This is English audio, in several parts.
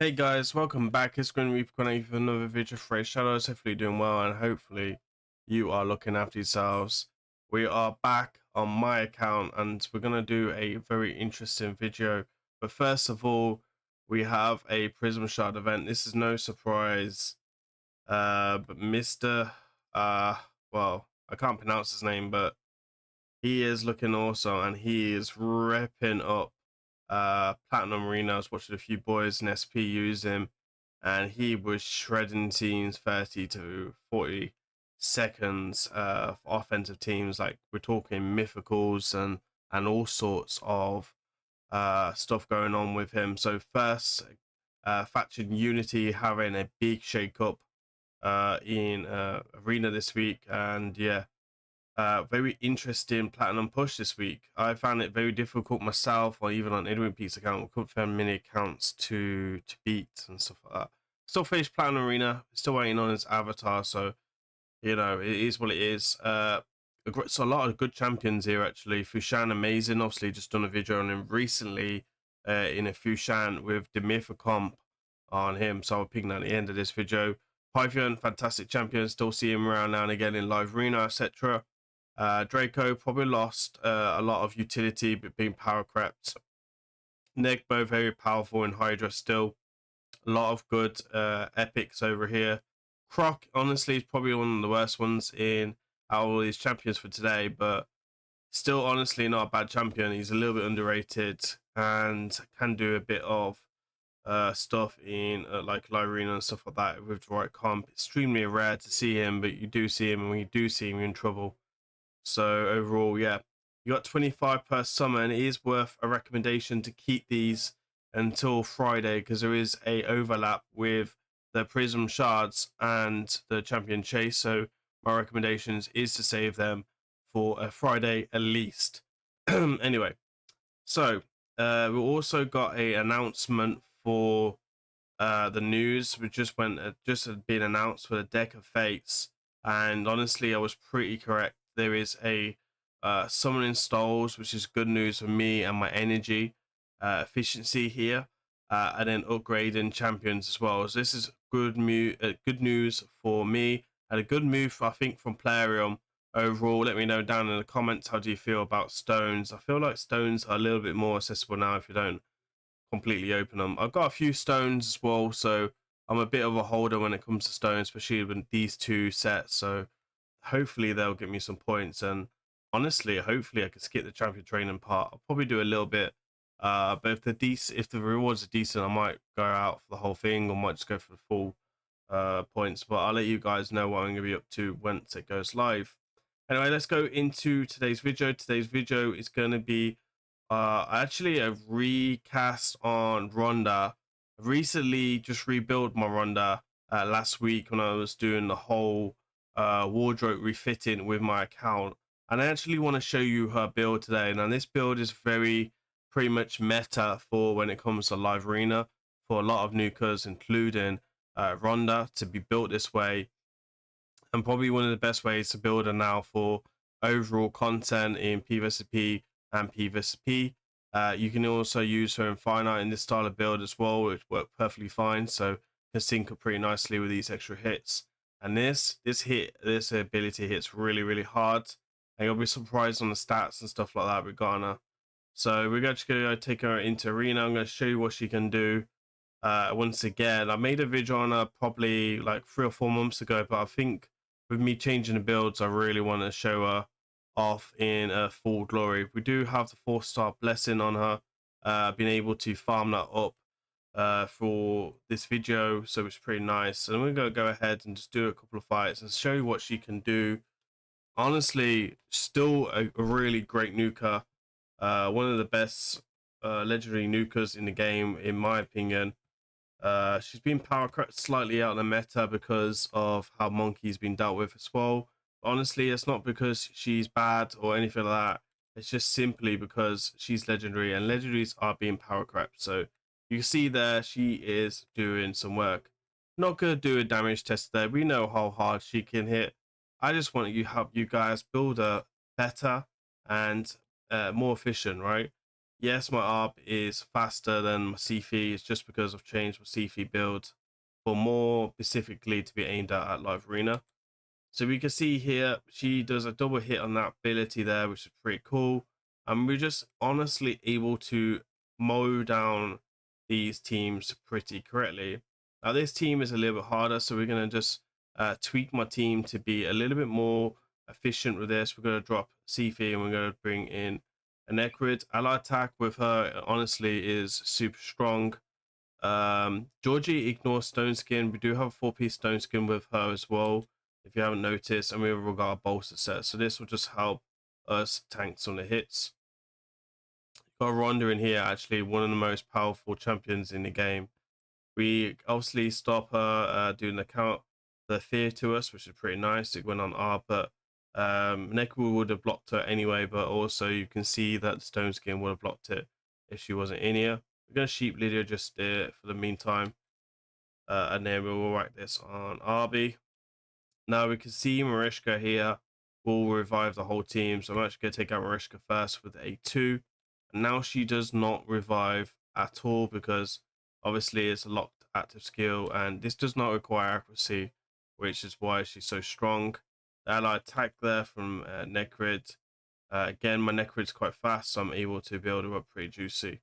Hey guys, welcome back. It's grimreaper with another video for Raidshadowlegends. Hopefully you're doing well and hopefully you are looking after yourselves. We are back on my account and we're going to do a very interesting video. But first of all, we have a Prism Shard event. This is no surprise. But Mr. Well, I can't pronounce his name, but he is looking awesome and he is repping up Platinum Arena. I was watching a few boys in SP use him and he was shredding teams 30 to 40 seconds offensive teams. Like we're talking mythicals and all sorts of stuff going on with him. So first, faction Unity having a big shake up in Arena this week, and yeah, very interesting platinum push this week. I found it very difficult myself, or even on Edwin Pete's account. We couldn't find many accounts to beat and stuff like that. Still finished platinum arena. Still waiting on his avatar, so you know it is what it is. So a lot of good champions here actually. Fushan amazing. Obviously, just done a video on him recently in a Fushan with the Mythic comp on him. So I'll pick that at the end of this video. Python, fantastic champion. Still see him around now and again in live arena, etc. Draco probably lost a lot of utility, but being power crept. Nick both very powerful in Hydra still. A lot of good epics over here. Croc honestly is probably one of the worst ones in all these champions for today, but still honestly not a bad champion. He's a little bit underrated and can do a bit of stuff in like live arena and stuff like that with the right comp. Extremely rare to see him, but you do see him, and when you do see him, you're in trouble. So overall, yeah, you got 25 per summon. It is worth a recommendation to keep these until Friday because there is a overlap with the Prism Shards and the Champion Chase. So my recommendations is to save them for a Friday at least. Anyway, so we also got a announcement for the news. We just had been announced for the Deck of Fates, and honestly, I was pretty correct. There is a summoning stalls, which is good news for me and my energy efficiency here, and then upgrading champions as well. So this is good news for me, and a good move I think from Plarium overall. Let me know down in the comments, how do you feel about stones? I feel like stones are a little bit more accessible now if you don't completely open them. I've got a few stones as well, so I'm a bit of a holder when it comes to stones, especially with these two sets. So hopefully they'll get me some points, and honestly, hopefully I can skip the champion training part. I'll probably do a little bit, but if the rewards are decent, I might go out for the whole thing, or might just go for the full points. But I'll let you guys know what I'm going to be up to once it goes live. Anyway, let's go into today's video. Today's video is going to be actually a recast on RONDA. I recently just rebuilt my RONDA last week when I was doing the whole wardrobe refitting with my account. And I actually want to show you her build today. Now, this build is pretty much meta for when it comes to live arena for a lot of nukers, including RONDA, to be built this way. And probably one of the best ways to build her now for overall content in PvP and PvP. You can also use her in Finite in this style of build as well, which worked perfectly fine. So can sync up pretty nicely with these extra hits. And this ability hits really hard. And you'll be surprised on the stats and stuff like that with Ghana. So we're just going to take her into arena. I'm going to show you what she can do. Once again, I made a video on her probably like 3 or 4 months ago, but I think with me changing the builds, I really want to show her off in full glory. We do have the 4-star blessing on her, being able to farm that up for this video, so it's pretty nice. And we're going to go ahead and just do a couple of fights and show you what she can do. Honestly, still a really great nuker, one of the best legendary nukers in the game, in my opinion. She's been power crept slightly out of the meta because of how Monkey's been dealt with as well. Honestly, it's not because she's bad or anything like that. It's just simply because she's legendary, and legendaries are being power crept. So you can see there she is doing some work. Not gonna do a damage test there. We know how hard she can hit. I just want to help you guys build a better and more efficient, right? Yes, my ARB is faster than my CFE. It's just because I've changed my CFE build for more specifically to be aimed at live arena. So we can see here, she does a double hit on that ability there, which is pretty cool. And we're just honestly able to mow down these teams pretty correctly. Now this team is a little bit harder, so we're going to just tweak my team to be a little bit more efficient with this. We're going to drop Sifi and we're going to bring in a Necrid. Ally attack with her, honestly, is super strong. Georgie ignores Stone Skin. We do have a 4-piece Stone Skin with her as well, if you haven't noticed, and we've got a bolster set, so this will just help us tank some of the hits. Got a Ronda in here, actually one of the most powerful champions in the game. We obviously stop her doing the fear to us, which is pretty nice. It went on R, but Neku would have blocked her anyway, but also you can see that the Stone Skin would have blocked it if she wasn't in here. We're going to Sheep Lydia just for the meantime. And then we will write this on RB. Now we can see Mariska here will revive the whole team. So I'm actually going to take out Mariska first with a 2. And now she does not revive at all because obviously it's a locked active skill and this does not require accuracy, which is why she's so strong. The ally attack there from Necrid. Again, my Necrid's quite fast, so I'm able to build her up pretty juicy.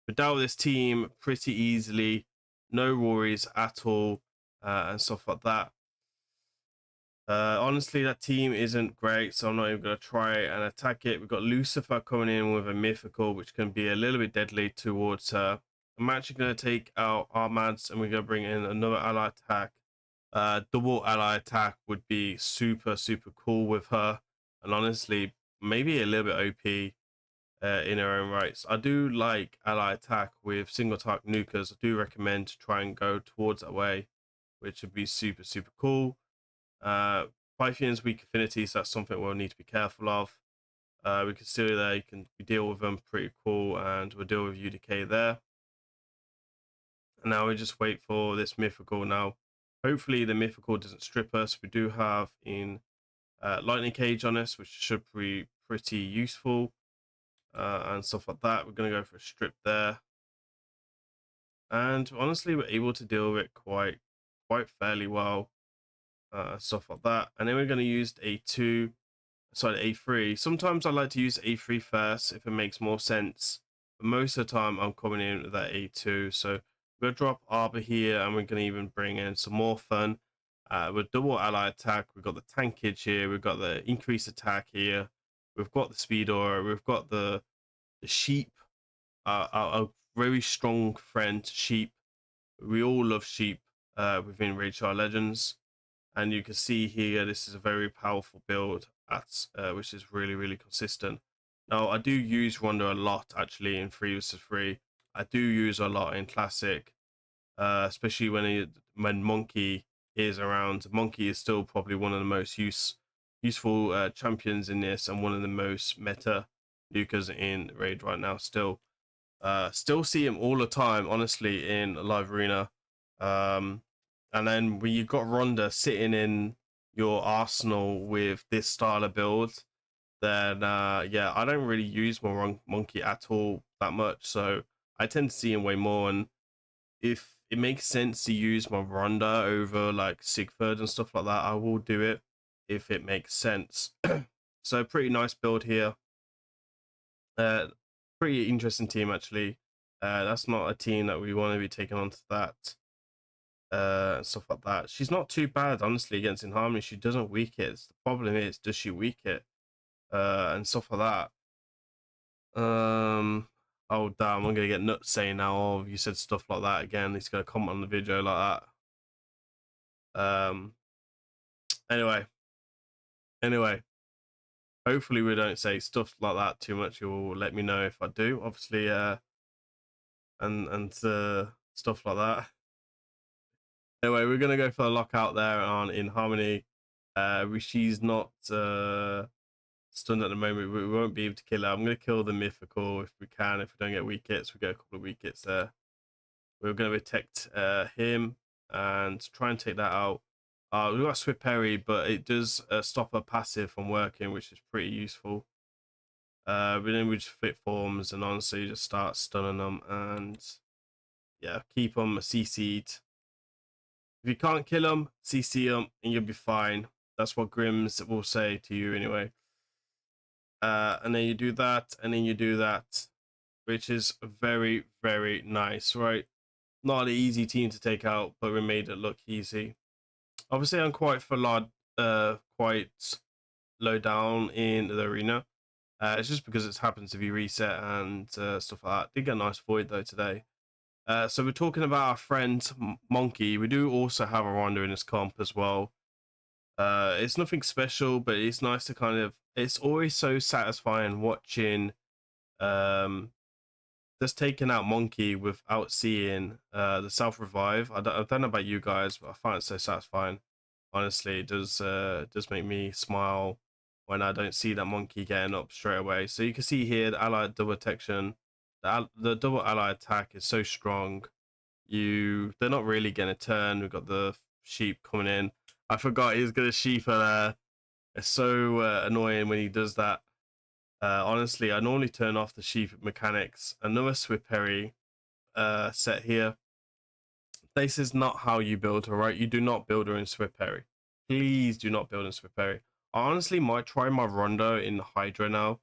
But dealt with this team pretty easily, no worries at all, and stuff like that. Honestly, that team isn't great, so I'm not even going to try and attack it. We've got Lucifer coming in with a mythical, which can be a little bit deadly towards her. I'm actually going to take out Armads, and we're going to bring in another ally attack. Double ally attack would be super, super cool with her, and honestly, maybe a little bit OP. In her own rights. I do like ally attack with single target nukers. I do recommend to try and go towards that way, which would be super, super cool. Pythian's weak affinity, so that's something we'll need to be careful of. We can see there, you can deal with them pretty cool, and we'll deal with UDK there. And now we just wait for this mythical. Now, hopefully the mythical doesn't strip us. We do have in lightning cage on us, which should be pretty useful. And stuff like that. We're going to go for a strip there. And honestly, we're able to deal with it quite fairly well. Stuff like that. And then we're going to use A3. Sometimes I like to use A3 first if it makes more sense. But most of the time, I'm coming in with that A2. So we're going to drop Arbor here, and we're going to even bring in some more fun. With double ally attack, we've got the tankage here. We've got the increased attack here. We've got the speed aura. We've got the sheep, a very strong friend, sheep. We all love sheep within Raidshadowlegends, and you can see here this is a very powerful build at which is really, really consistent. Now I do use Ronda a lot actually in 3 vs 3. I do use a lot in classic, especially when Monkey is around. Monkey is still probably one of the most useful champions in this, and one of the most meta Lucas in Raid right now. Still see him all the time, honestly, in live arena. And then when you've got Ronda sitting in your arsenal with this style of build, then yeah, I don't really use my Monkey at all that much, so I tend to see him way more. And if it makes sense to use my Ronda over like Sigford and stuff like that, I will do it if it makes sense. So pretty nice build here. Pretty interesting team actually. That's not a team that we want to be taking on to that. Stuff like that. She's not too bad, honestly, against In Harmony. She doesn't weak it. The problem is, does she weak it? And stuff like that. Oh damn, I'm gonna get nuts saying now, oh, you said stuff like that again. He's gonna comment on the video like that. Anyway. Hopefully we don't say stuff like that too much. You'll let me know if I do, obviously, and stuff like that. Anyway, we're gonna go for the lockout there on In Harmony. She's not stunned at the moment. We won't be able to kill her. I'm gonna kill the mythical if we can. If we don't get weak hits, we get a couple of weak hits there. We're gonna protect him and try and take that out. We've got a Swift Parry, but it does stop her passive from working, which is pretty useful. But then we just flip forms and honestly just start stunning them and yeah, keep them CC'd. If you can't kill them, CC them and you'll be fine. That's what Grims will say to you anyway. And then you do that, and then you do that, which is very, very nice, right? Not an easy team to take out, but we made it look easy. Obviously, I'm quite low down in the arena. It's just because it happens to be reset and stuff like that. Did get a nice void though today. So we're talking about our friend Monkey. We do also have a Ronda in his comp as well. It's nothing special, but it's nice to kind of. It's always so satisfying watching um just taking out Monkey without seeing the self revive. I don't know about you guys, but I find it so satisfying. Honestly, it does make me smile when I don't see that Monkey getting up straight away. So you can see here the allied double detection, the double ally attack is so strong. They're not really gonna turn. We've got the sheep coming in. I forgot he's gonna sheep there. It's so annoying when he does that. Honestly, I normally turn off the sheep mechanics. Another Swiperry set here. This is not how you build her, right? You do not build her in Swiperry. Please do not build in Swiperry. I honestly might try my Rondo in Hydra now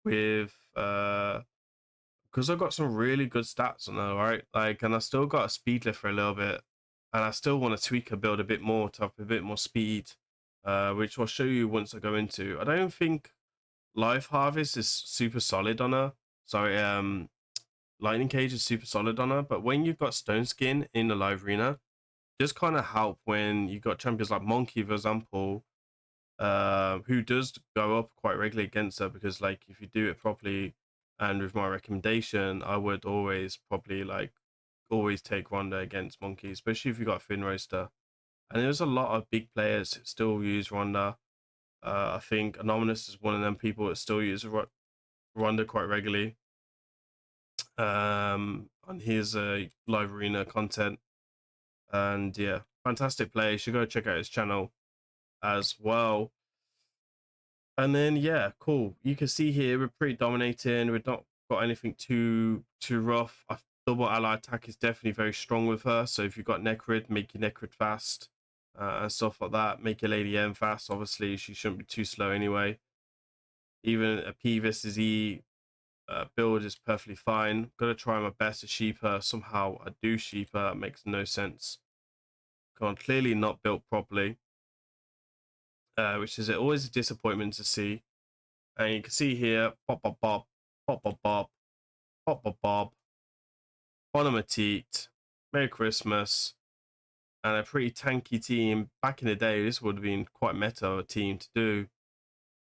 with because I've got some really good stats on her, right? Like, and I still got a speed lift for a little bit, and I still want to tweak her build a bit more to have a bit more speed, which I'll show you once I go into. I don't think Life Harvest is super solid on her. Sorry, Lightning Cage is super solid on her, but when you've got Stone Skin in the live arena, just kind of help when you got champions like Monkey, for example, who does go up quite regularly against her because, like, if you do it properly and with my recommendation, I would always probably always take Ronda against Monkey, especially if you got Fin Roaster. And there's a lot of big players who still use Ronda. I think Anonymous is one of them people that still use Ronda quite regularly on his live arena content. And yeah, fantastic play. You should go check out his channel as well. And then yeah, cool. You can see here we're pretty dominating. We've not got anything too rough. Double ally attack is definitely very strong with her. So if you've got Necrid, make your Necrid fast and stuff like that. Make your Lady M fast. Obviously, she shouldn't be too slow anyway. Even a P versus E build is perfectly fine. Gonna try my best to sheep her. Somehow I do sheep her. That makes no sense. Clearly not built properly, which is always a disappointment to see. And you can see here, pop, pop, pop, pop, pop, pop, pop, pop, pop, Bon Appetit, Merry Christmas, and a pretty tanky team. Back in the day, this would have been quite meta of a team to do,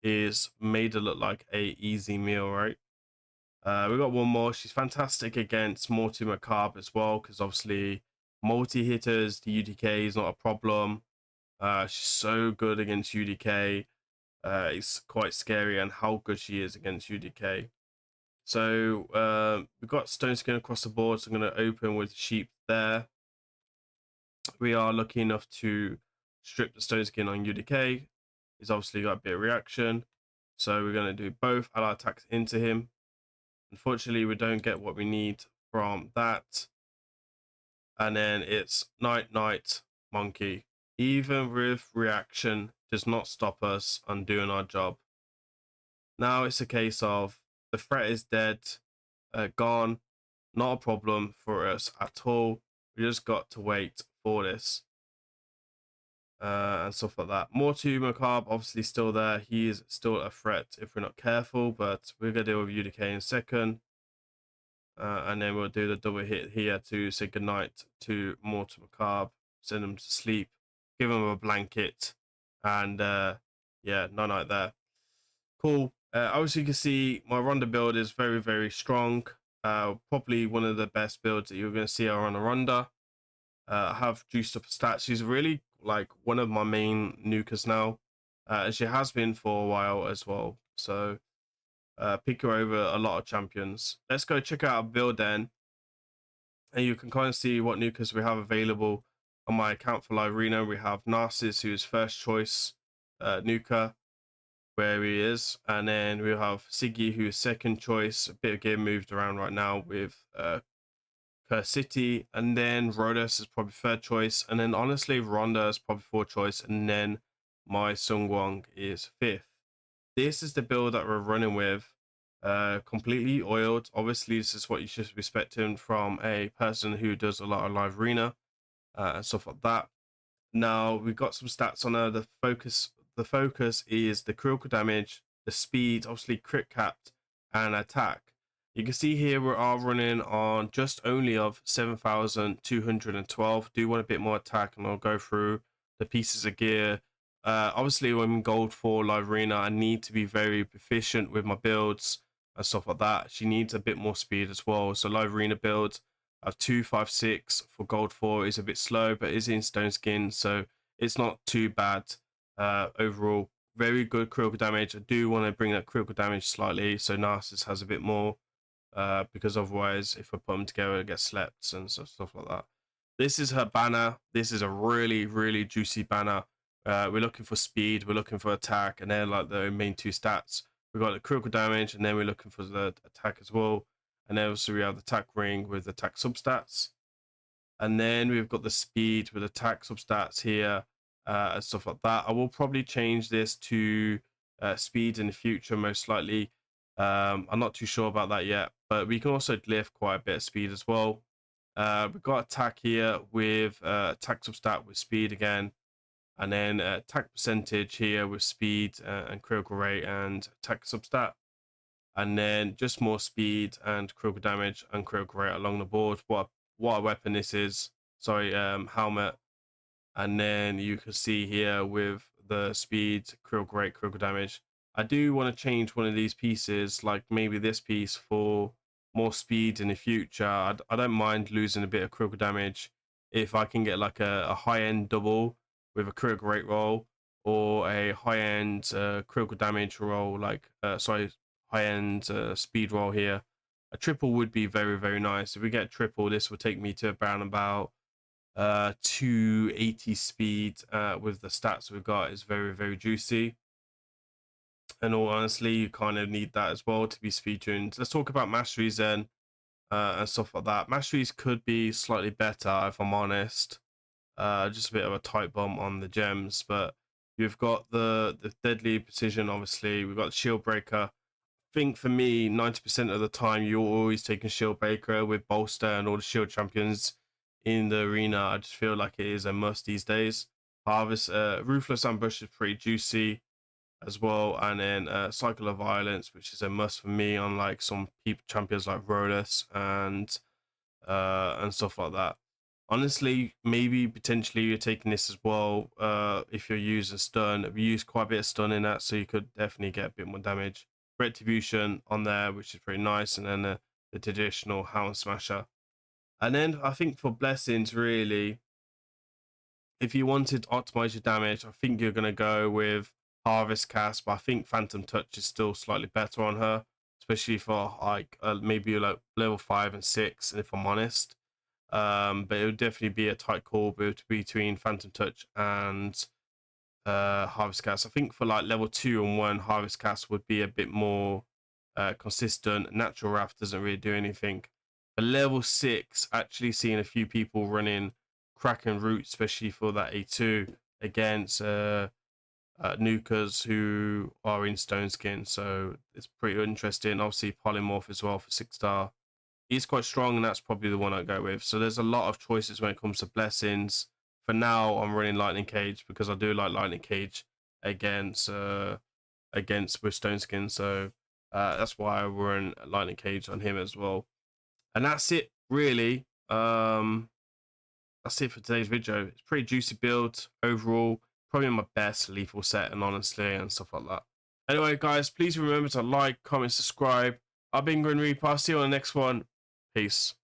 is made it look like a easy meal, right? We got one more. She's fantastic against Morty Macabre as well, because obviously multi-hitters, the UDK is not a problem. She's so good against UDK. It's quite scary and how good she is against UDK. So we've got Stone Skin across the board, so I'm going to open with Sheep there. We are lucky enough to strip the Stone Skin on UDK. He's obviously got a bit of reaction, so we're going to do both ally attacks into him. Unfortunately, we don't get what we need from that. And then it's Night Monkey. Even with reaction, does not stop us on doing our job. Now it's a case of the threat is dead, gone, not a problem for us at all. We just got to wait for this and stuff like that. Mortu Macabre obviously still there. He is still a threat if we're not careful, but we're gonna deal with UDK in a second. And then we'll do the double hit here to say goodnight to Mortu Macabre, send him to sleep, give him a blanket, and yeah, night there. Cool. Obviously, you can see my Ronda build is very, very strong. Probably one of the best builds that you're going to see are on a Ronda. I have juiced up stats. She's really like one of my main nukers now. And she has been for a while as well. So pick her over a lot of champions. Let's go check out our build then. And you can kind of see what nukers we have available on my account for Live Arena. We have Narcissus, who is first choice nuker. where he is. And then we have Siggy, who's second choice. A bit of gear moved around right now with Curse City, and then Rhodas is probably third choice, and then honestly Ronda is probably fourth choice, and then my Sungwon is fifth. This is the build that we're running with, completely oiled. Obviously, this is what you should be expecting from a person who does a lot of live arena and stuff like that. Now we've got some stats on her. The focus is the critical damage, the speed, obviously crit capped, and attack. You can see here we are running on just only of 7,212. Do want a bit more attack, and I'll go through the pieces of gear. Obviously, when I'm gold 4 live arena, I need to be very proficient with my builds and stuff like that. She needs a bit more speed as well. So live arena build of 256 for gold 4 is a bit slow, but is in stone skin, so it's not too bad overall. Very good critical damage. I do want to bring that critical damage slightly so Narcissus has a bit more, because otherwise if I put them together it gets slept and stuff like that. This is her banner. This is a really juicy banner. We're looking for speed, we're looking for attack, and they're like the main two stats. We've got the critical damage, and then we're looking for the attack as well. And then also we have the attack ring with attack substats. And then we've got the speed with attack substats here, and stuff like that. I will probably change this to speed in the future, most likely. I'm not too sure about that yet, but we can also lift quite a bit of speed as well. We've got attack here with attack substat with speed again, and then attack percentage here with speed and critical rate and attack substat, and then just more speed and critical damage and critical rate along the board. What a weapon this is. Sorry, helmet. And then you can see here with the speed, critical rate, critical damage. I do want to change one of these pieces, like maybe this piece, for more speed in the future. I don't mind losing a bit of critical damage if I can get like a high-end double with a critical rate roll, or a high-end critical damage roll, like high-end speed roll here. A triple would be very nice. If we get triple, this will take me to around about 280 speed with the stats we've got. Is very juicy, and all honestly you kind of need that as well to be speed tuned. Let's talk about masteries then, and stuff like that. Masteries could be slightly better if I'm honest. Just a bit of a tight bump on the gems, but you've got the deadly precision. Obviously we've got shield breaker. I think for me 90% of the time you're always taking shield breaker with bolster and all the shield champions in the arena. I just feel like it is a must these days. Harvest, ruthless ambush is pretty juicy as well, and then cycle of violence, which is a must for me on like some champions like Rhodas and stuff like that. Honestly, maybe potentially you're taking this as well if you're using stun. We use quite a bit of stun in that, so you could definitely get a bit more damage. Retribution on there, which is pretty nice, and then the traditional Hound Smasher. And then I think for blessings, really, if you wanted to optimize your damage, I think you're going to go with Harvest Cast, but I think Phantom Touch is still slightly better on her, especially for like maybe like level 5 and 6, if I'm honest. But it would definitely be a tight call between Phantom Touch and Harvest Cast. I think for like level 2 and 1, Harvest Cast would be a bit more consistent. Natural Wrath doesn't really do anything. But level 6, actually seeing a few people running Kraken Root, especially for that A2 against nukers who are in stone skin, so it's pretty interesting. Obviously Polymorph as well for 6-star. He's quite strong, and that's probably the one I go with. So there's a lot of choices when it comes to blessings. For now, I'm running Lightning Cage because I do like Lightning Cage against with Stone Skin. So that's why I run Lightning Cage on him as well. And that's it, really. That's it for today's video. It's pretty juicy build overall. Probably my best lethal set, and honestly, and stuff like that. Anyway, guys, please remember to like, comment, subscribe. I've been Grim Reaper. I'll see you on the next one. Peace.